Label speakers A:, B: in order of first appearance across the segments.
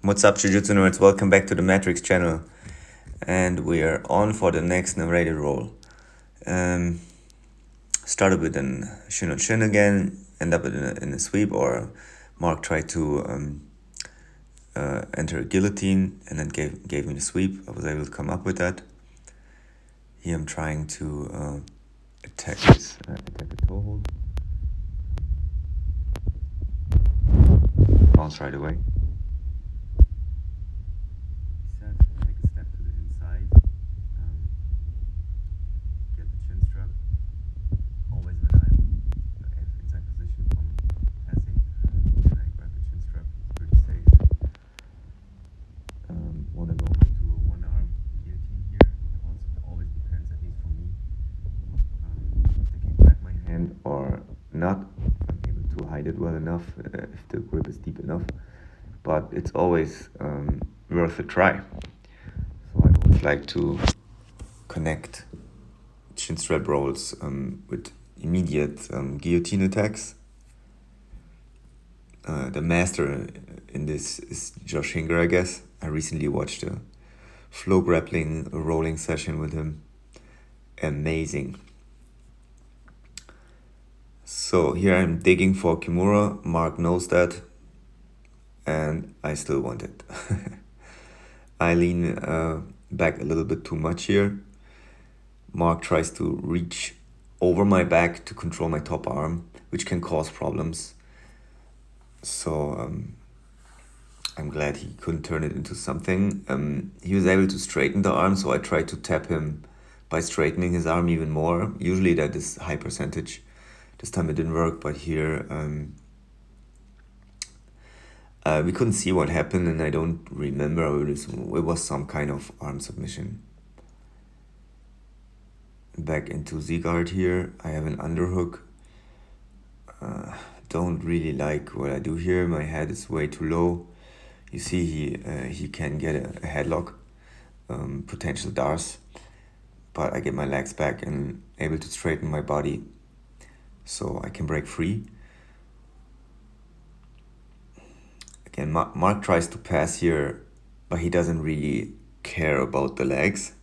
A: What's up, Jiu Jitsu nerds? Welcome back to the Matrix channel, and we are on for the next narrated roll. Started with an shin on shin again, end up in a sweep, or Mark tried to enter a guillotine and then gave me the sweep. I was able to come up with that. Here I'm trying to attack a toe hold. Bounce right away. Take a step to the inside. Get the chin strap. Always when I'm inside position from passing, then I grab the chin strap. It's pretty safe. Want to go into a one-arm guillotine here. It always depends, at least for me. They can grab my hand or not. I'm able to hide it well enough if the grip is deep enough. But it's always worth a try. So I always like to connect chin strap rolls with immediate guillotine attacks. The master in this is Josh Hinger, I guess. I recently watched a flow grappling rolling session with him. Amazing. So here I'm digging for Kimura. Mark knows that, and I still want it. I lean back a little bit too much here. Mark tries to reach over my back to control my top arm, which can cause problems. So I'm glad he couldn't turn it into something. He was able to straighten the arm, so I tried to tap him by straightening his arm even more. Usually that is high percentage. This time it didn't work, but here we couldn't see what happened, and I don't remember. It was some kind of arm submission. Back into Z-guard here. I have an underhook. Don't really like what I do here. My head is way too low. You see he can get a headlock, potential DARS, but I get my legs back and able to straighten my body so I can break free. Again, Mark tries to pass here, but he doesn't really care about the legs.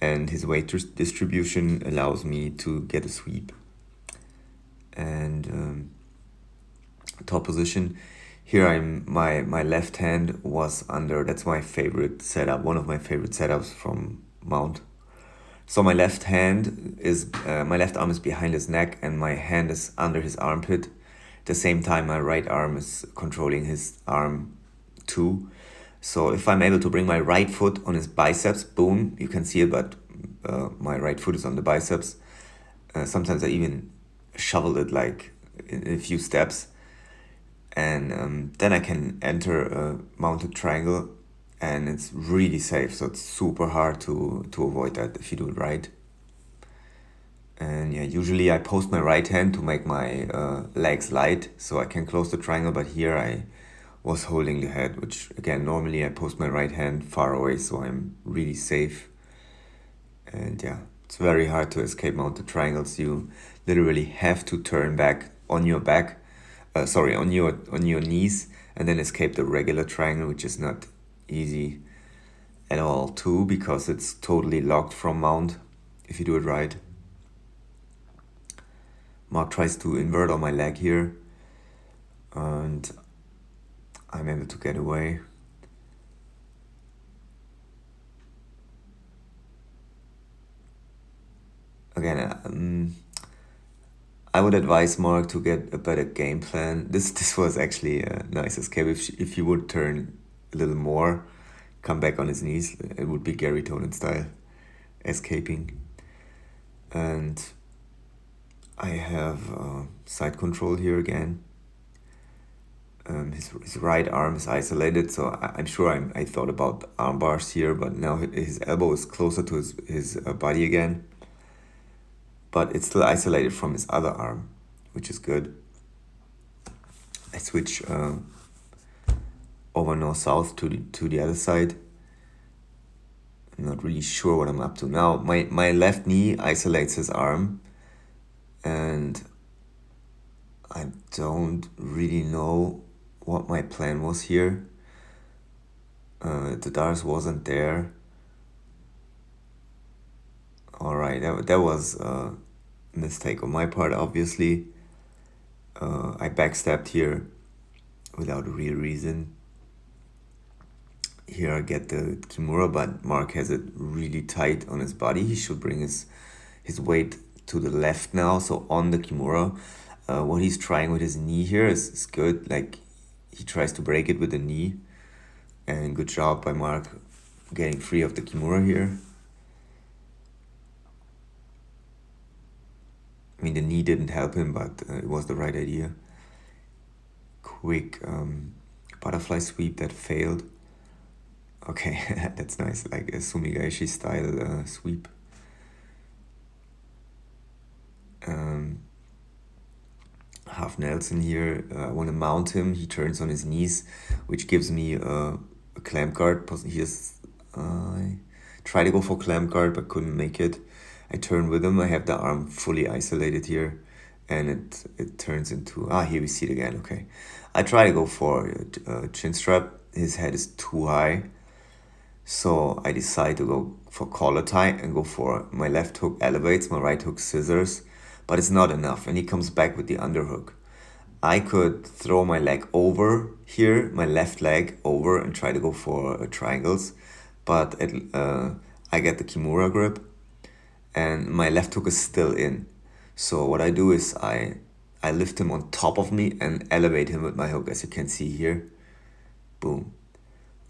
A: And his weight distribution allows me to get a sweep. And top position. Here my left hand was under, that's my favorite setup, one of my favorite setups from Mount. So my left hand is, my left arm is behind his neck and my hand is under his armpit. At the same time, my right arm is controlling his arm too. So if I'm able to bring my right foot on his biceps, boom, you can see it, but my right foot is on the biceps. Sometimes I even shovel it like in a few steps. And then I can enter a mounted triangle, and it's really safe. So it's super hard to avoid that if you do it right. And yeah, usually I post my right hand to make my legs light so I can close the triangle, but here I was holding the head, which again, normally I post my right hand far away so I'm really safe. And yeah, it's very hard to escape mounted triangles. You literally have to turn back on your back, on your knees, and then escape the regular triangle, which is not easy at all too, because it's totally locked from mount if you do it right. Mark tries to invert on my leg here, and I'm able to get away. Again, I would advise Mark to get a better game plan. This was actually a nice escape. If he would turn a little more, come back on his knees, it would be Gary Tonin style escaping. And I have side control here again. His right arm is isolated, so I'm sure I thought about arm bars here, but now his elbow is closer to his body again. But it's still isolated from his other arm, which is good. I switch over north-south to the other side. I'm not really sure what I'm up to now. My left knee isolates his arm, and I don't really know what my plan was here. The Dars wasn't there. Alright, that was a mistake on my part, obviously. I backstabbed here without a real reason. Here I get the Kimura, but Mark has it really tight on his body. He should bring his weight to the left now, so on the Kimura. What he's trying with his knee here is good. Like, he tries to break it with the knee. And good job by Mark getting free of the Kimura here. I mean, the knee didn't help him, but it was the right idea. Quick butterfly sweep that failed. Okay, that's nice, like a Sumigaeshi style sweep. Half Nelson here. I want to mount him. He turns on his knees, which gives me a clamp guard. I tried to go for clamp guard, but couldn't make it. I turn with him. I have the arm fully isolated here, and it turns into... here we see it again. Okay. I try to go for a chin strap. His head is too high. So I decide to go for collar tie and go for my left hook elevates, my right hook scissors, but it's not enough. And he comes back with the underhook. I could throw my leg over here, my left leg over, and try to go for triangles, but I get the Kimura grip, and my left hook is still in. So what I do is I lift him on top of me and elevate him with my hook, as you can see here. Boom.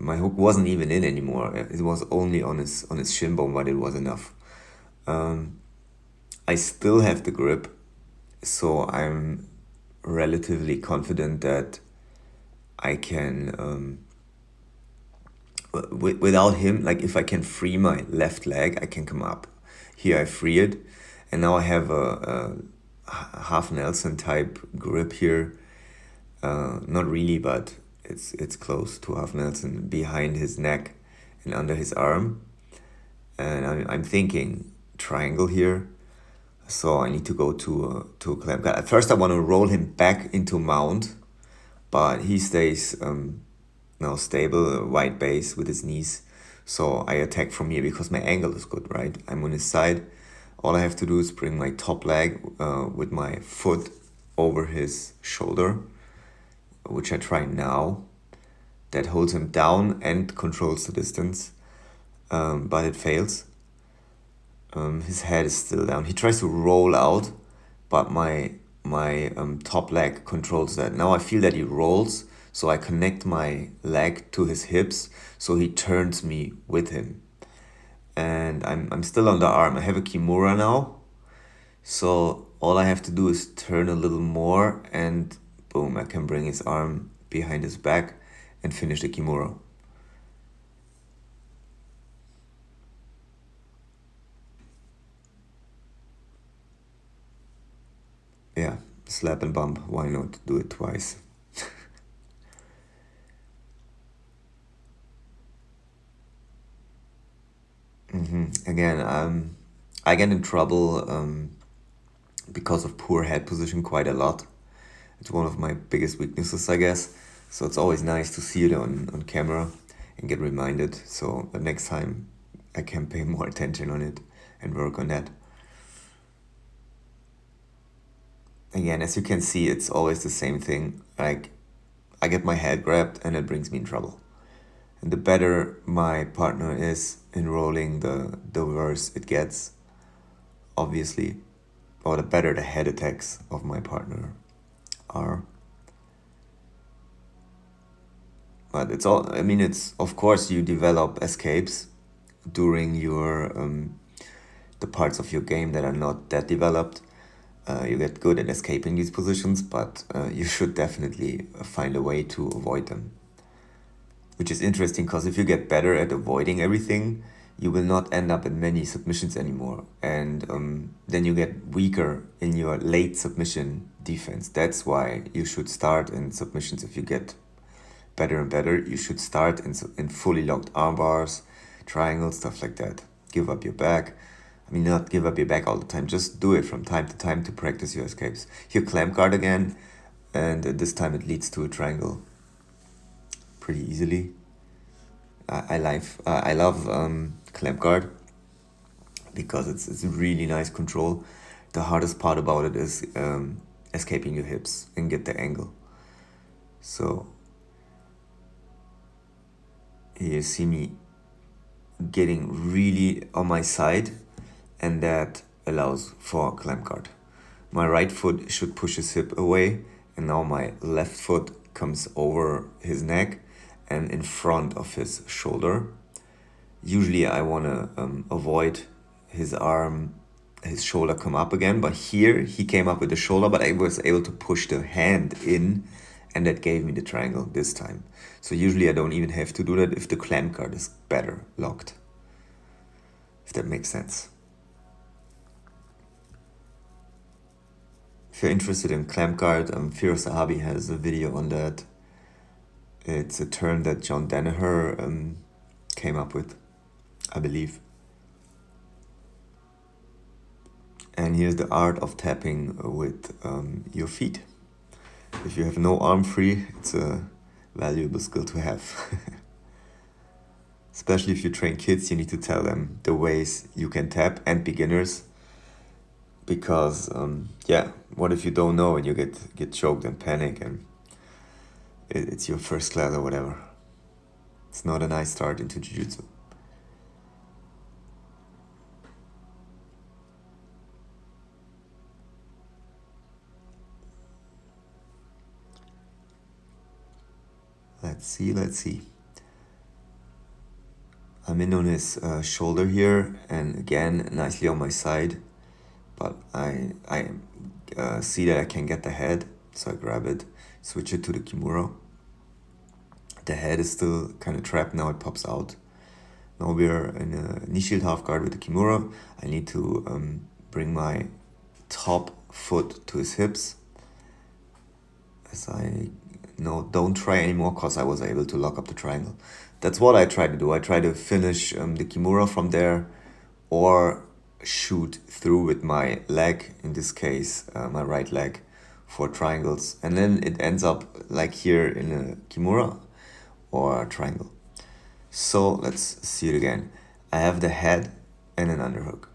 A: My hook wasn't even in anymore. It was only on his shin bone, but it was enough. I still have the grip, so I'm relatively confident that I can, without him, like if I can free my left leg, I can come up. Here I free it, and now I have a half Nelson type grip here. Not really, but it's close to half Nelson, behind his neck and under his arm. And I'm thinking triangle here. So I need to go to a clamp guard. At first I want to roll him back into mount, but he stays now stable, white base with his knees. So I attack from here because my angle is good, right? I'm on his side. All I have to do is bring my top leg with my foot over his shoulder, which I try now. That holds him down and controls the distance, but it fails. His head is still down. He tries to roll out, but my top leg controls that. Now I feel that he rolls, so I connect my leg to his hips, so he turns me with him. And I'm still on the arm. I have a Kimura now, so all I have to do is turn a little more, and boom, I can bring his arm behind his back and finish the Kimura. Yeah, slap and bump. Why not do it twice? Again, I get in trouble because of poor head position quite a lot. It's one of my biggest weaknesses, I guess. So it's always nice to see it on camera and get reminded. So the next time I can pay more attention on it and work on that. Again, as you can see, it's always the same thing. Like, I get my head grabbed and it brings me in trouble. And the better my partner is in rolling, the worse it gets, obviously. Or the better the head attacks of my partner are. But it's all, I mean, it's, of course, you develop escapes during your, the parts of your game that are not that developed. You get good at escaping these positions, but you should definitely find a way to avoid them. Which is interesting, because if you get better at avoiding everything, you will not end up in many submissions anymore. And then you get weaker in your late submission defense. That's why you should start in submissions. If you get better and better, you should start in fully locked arm bars, triangles, stuff like that. Give up your back. I mean, not give up your back all the time. Just do it from time to time to practice your escapes. Here, clamp guard again. And this time it leads to a triangle pretty easily. I love clamp guard because it's a really nice control. The hardest part about it is escaping your hips and get the angle. So here you see me getting really on my side, and that allows for clamp guard. My right foot should push his hip away, and now my left foot comes over his neck and in front of his shoulder. Usually I want to avoid his arm, his shoulder come up again, but here he came up with the shoulder, but I was able to push the hand in, and that gave me the triangle this time. So usually I don't even have to do that if the clamp guard is better locked, if that makes sense. If you're interested in clamp guard, Firas Zahabi has a video on that. It's a term that John Danaher came up with, I believe. And here's the art of tapping with your feet. If you have no arm free, it's a valuable skill to have. Especially if you train kids, you need to tell them the ways you can tap, and beginners. Because what if you don't know and you get choked and panic and it's your first class or whatever. It's not a nice start into Jiu Jitsu. Let's see. I'm in on his shoulder here, and again, nicely on my side. But I see that I can get the head, so I grab it, switch it to the Kimura. The head is still kind of trapped, now it pops out. Now we're in a knee shield half guard with the Kimura. I need to bring my top foot to his hips. As I don't try anymore, because I was able to lock up the triangle. That's what I try to do. I try to finish the Kimura from there, or shoot through with my leg, in this case my right leg, for triangles, and then it ends up like here in a Kimura or a triangle. So let's see it again. I have the head and an underhook.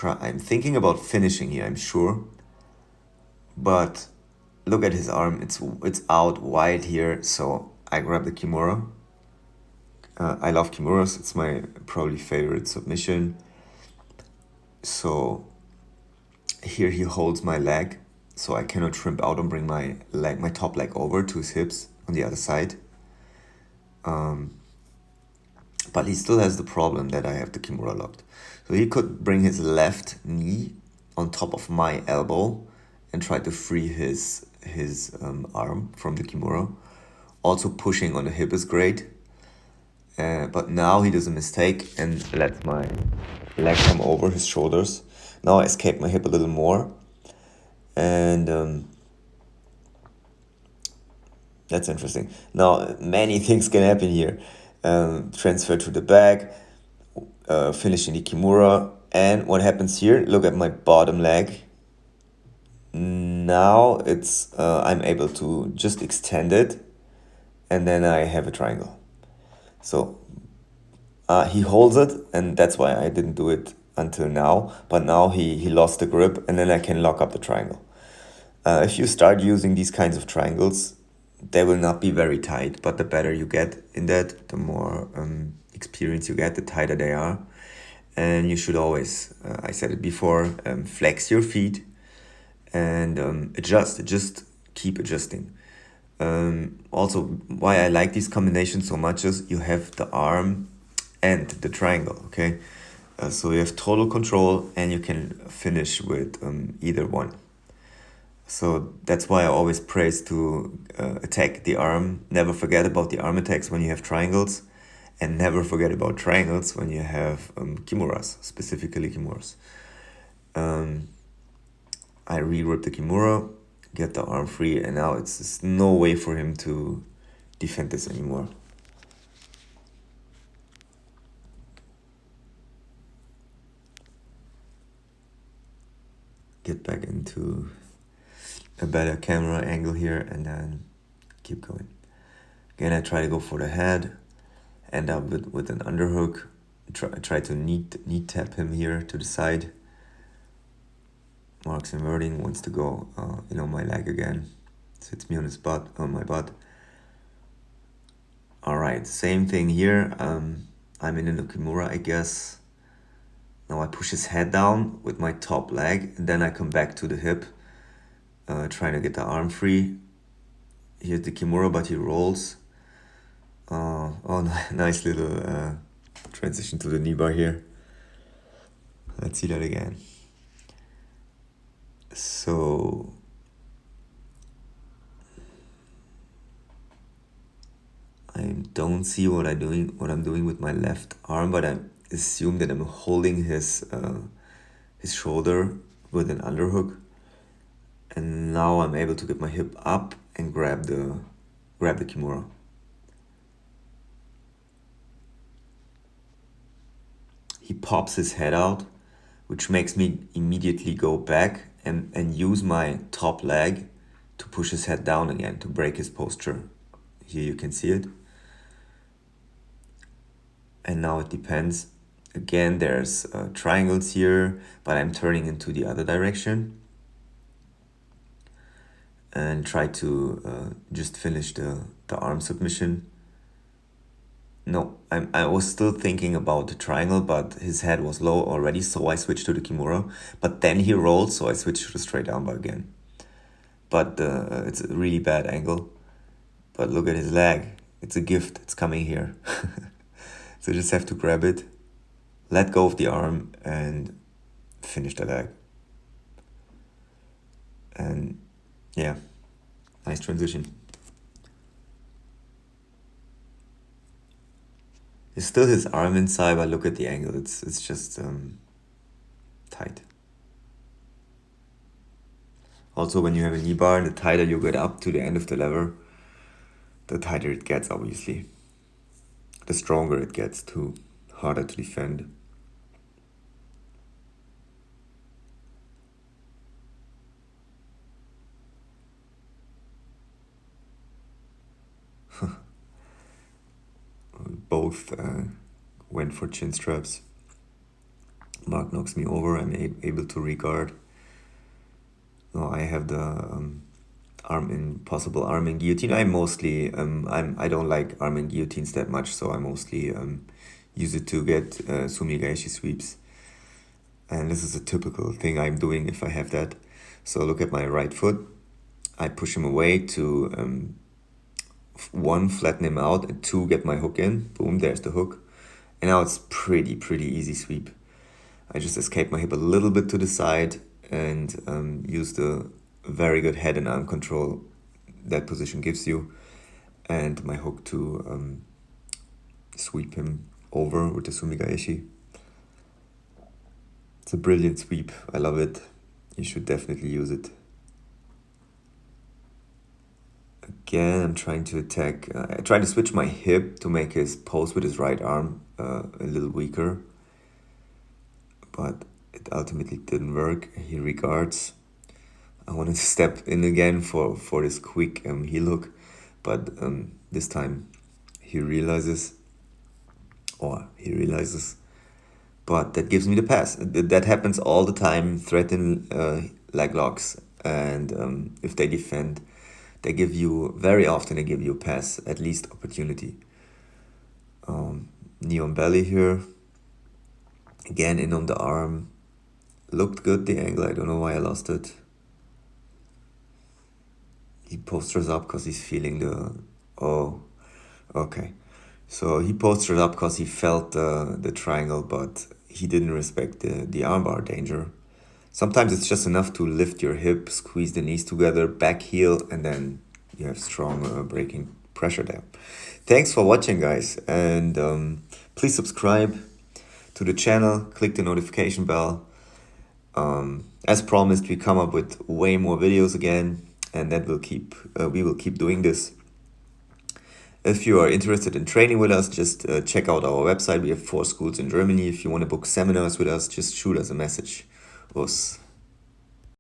A: I'm thinking about finishing here, I'm sure, but look at his arm, it's out wide here, so I grab the Kimura. I love Kimuras, it's my probably favorite submission. So here he holds my leg, so I cannot shrimp out and bring my top leg over to his hips on the other side. But he still has the problem that I have the Kimura locked. So he could bring his left knee on top of my elbow and try to free his arm from the Kimura. Also pushing on the hip is great. But now he does a mistake and lets my leg come over his shoulders. Now I escape my hip a little more. And that's interesting. Now many things can happen here. Transfer to the back, finishing the Kimura. And what happens here? Look at my bottom leg. Now it's I'm able to just extend it, and then I have a triangle. So he holds it, and that's why I didn't do it until now. But now he lost the grip, and then I can lock up the triangle. If you start using these kinds of triangles, they will not be very tight, but the better you get in that, the more experience you get, the tighter they are. And you should always, I said it before, flex your feet and adjust, just keep adjusting. Also, why I like these combinations so much is you have the arm and the triangle, okay? So you have total control, and you can finish with either one. So that's why I always praise to attack the arm. Never forget about the arm attacks when you have triangles, and never forget about triangles when you have Kimuras, specifically Kimuras. I re-grip the Kimura, get the arm free, and now it's no way for him to defend this anymore. Get back into a better camera angle here, and then keep going. Again, I try to go for the head. end up with an underhook. Try to knee tap him here to the side. Mark's inverting, wants to go my leg again. Sits me on his butt, on my butt. Alright, same thing here. I'm in the Kimura, I guess. Now I push his head down with my top leg, and then I come back to the hip, trying to get the arm free. Here's the Kimura, but he rolls. Nice little transition to the knee bar here. Let's see that again. So I don't see what I'm doing with my left arm, but I assume that I'm holding his shoulder with an underhook, and now I'm able to get my hip up and grab the Kimura. He pops his head out, which makes me immediately go back and use my top leg to push his head down again, to break his posture. Here you can see it. And now it depends. Again, there's triangles here, but I'm turning into the other direction and try to just finish the arm submission. No, I was still thinking about the triangle, but his head was low already, so I switched to the Kimura. But then he rolled, so I switched to the straight armbar again. But it's a really bad angle. But look at his leg. It's a gift. It's coming here. So just have to grab it, let go of the arm, and finish the leg. And yeah, nice transition. It's still his arm inside, but look at the angle. It's just tight. Also, when you have a knee bar, the tighter you get up to the end of the lever, the tighter it gets, obviously. The stronger it gets too, harder to defend. Both went for chin straps. Mark knocks me over. I'm able to regard. Now I have the possible arm in guillotine. I mostly I don't like arm in guillotines that much, so I mostly use it to get sumigaeshi sweeps. And this is a typical thing I'm doing if I have that. So look at my right foot. I push him away to one, flatten him out, and two, get my hook in. Boom, there's the hook. And now it's pretty easy sweep. I just escape my hip a little bit to the side and use the very good head and arm control that position gives you, and my hook to sweep him over with the sumigaeshi. It's a brilliant sweep. I love it. You should definitely use it. Again, I'm trying to attack. I try to switch my hip to make his pose with his right arm a little weaker, but it ultimately didn't work. He regards. I wanted to step in again for this quick heel hook, but this time he realizes, but that gives me the pass. That happens all the time. Threaten leg locks, and if they defend, very often they give you a pass, at least opportunity. Knee on belly here. Again, in on the arm. Looked good, the angle. I don't know why I lost it. He postures up because he's feeling okay. So he postures up because he felt the triangle, but he didn't respect the armbar danger. Sometimes it's just enough to lift your hip, squeeze the knees together, back heel, and then you have strong breaking pressure there. Thanks for watching, guys, and please subscribe to the channel, click the notification bell. As promised, we come up with way more videos again, and that we will keep doing this. If you are interested in training with us, just check out our website. We have 4 schools in Germany. If you want to book seminars with us, just shoot us a message. Us.